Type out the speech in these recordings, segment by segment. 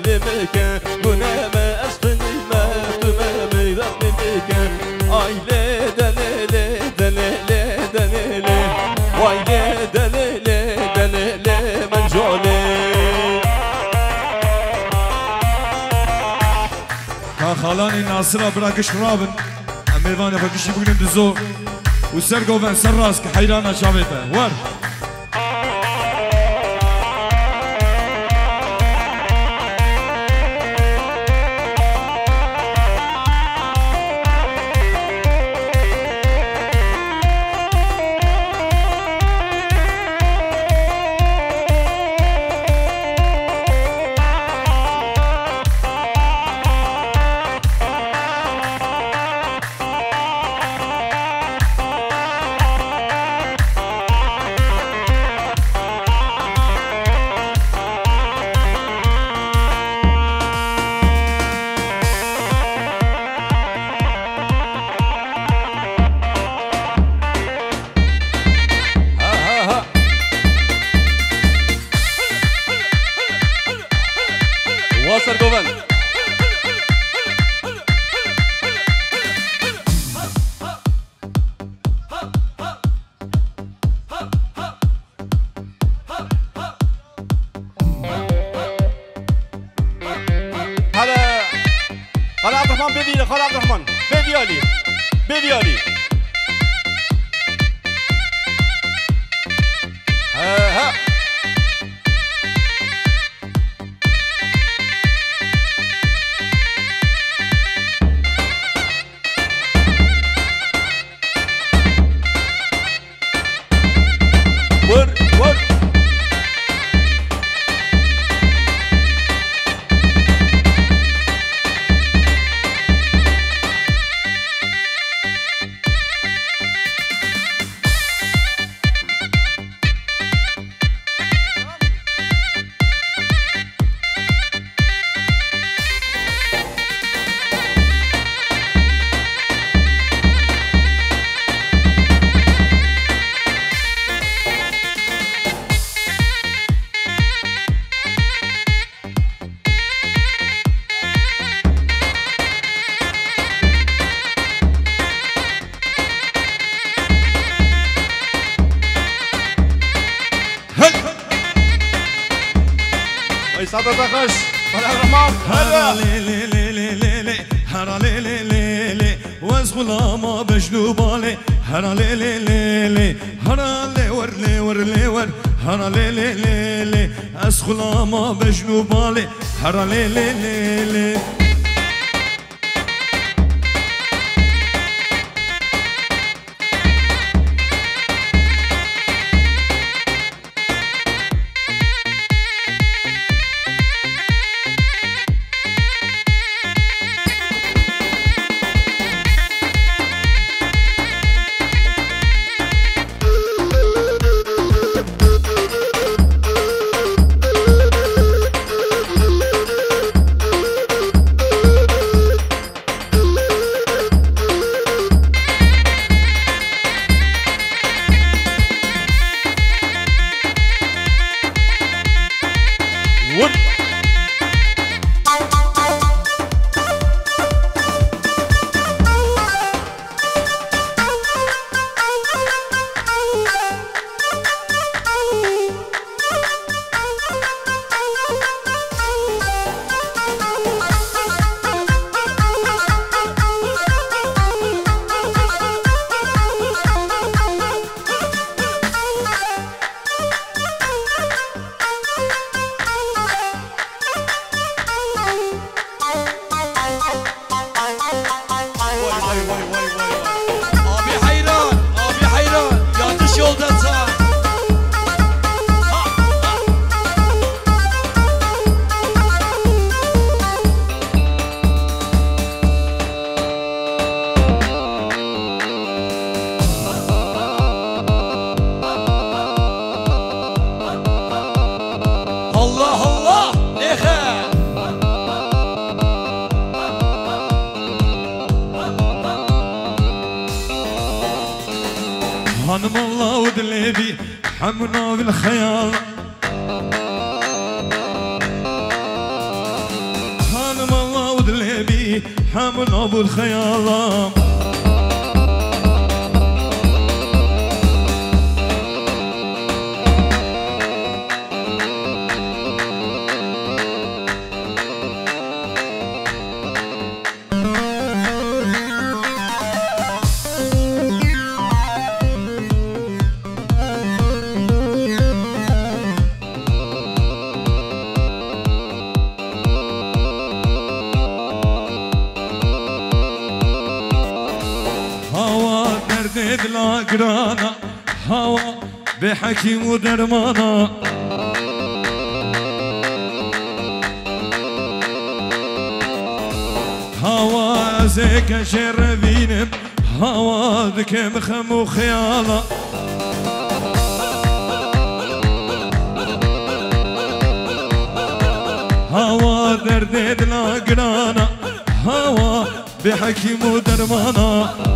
في مكان قنا ما أسفني ما تمامي ذنبي مكان أي لي دليلي دليلي دليلي واي لي دليلي دليلي من جولي خالاني ناصرة براكش رابن أميواني فكشي بقولن دزو وسرقوفن سراسك حيرانا شابيته ور خال عبد الرحمن بيديالي بيديالي ها ور صدر دخش خال عبد الرحمن هلا لي لي لي لي لي لي هلا لي لي لي لي وازغلا ما بجنو بالي هلا لي لي لي لي هلا لي ور لي ور لي ور هلا لي لي لي لي ازغلا ما بجنو بالي هلا لي لي لي لي خانم الله ودليبي حمنا بالخيال حامل ابو الخيالة لا قرانا هوا بحكيم ودرمانا هوا زيك شربين هوا ذك مخم وخيالا هوا دردد لا قرانا هوا بحكيم ودرمانا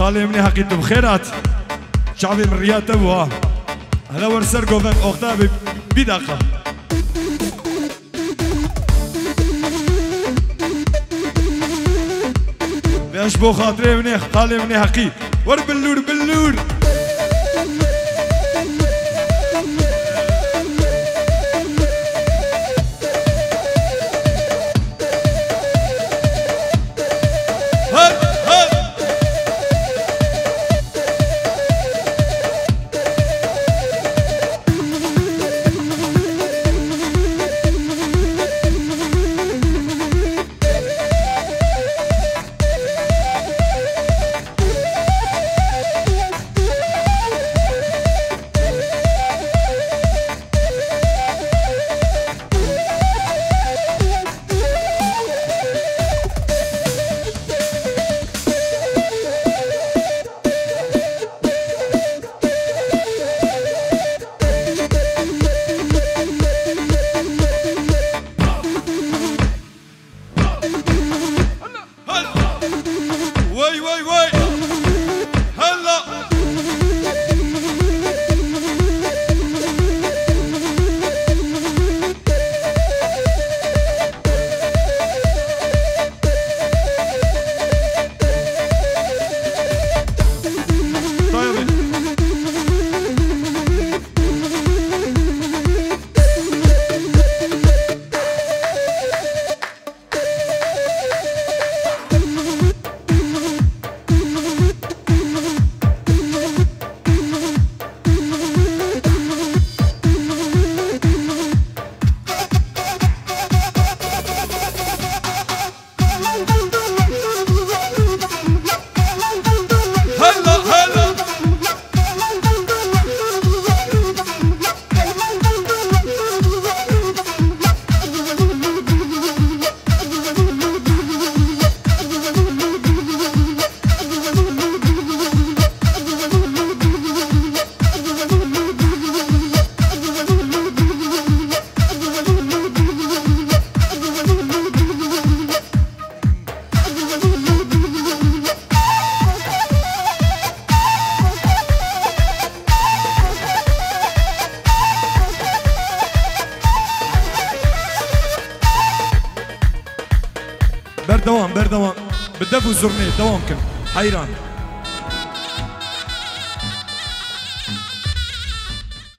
خالي مني حقيتو بخيرات شعبي من رياض تبوها هلا ورسر قوفن اختابي بدقة ليش بو خاطري مني خالي مني حقي ور بلور بلور بردوام بالدف والزرني دوام كن حيران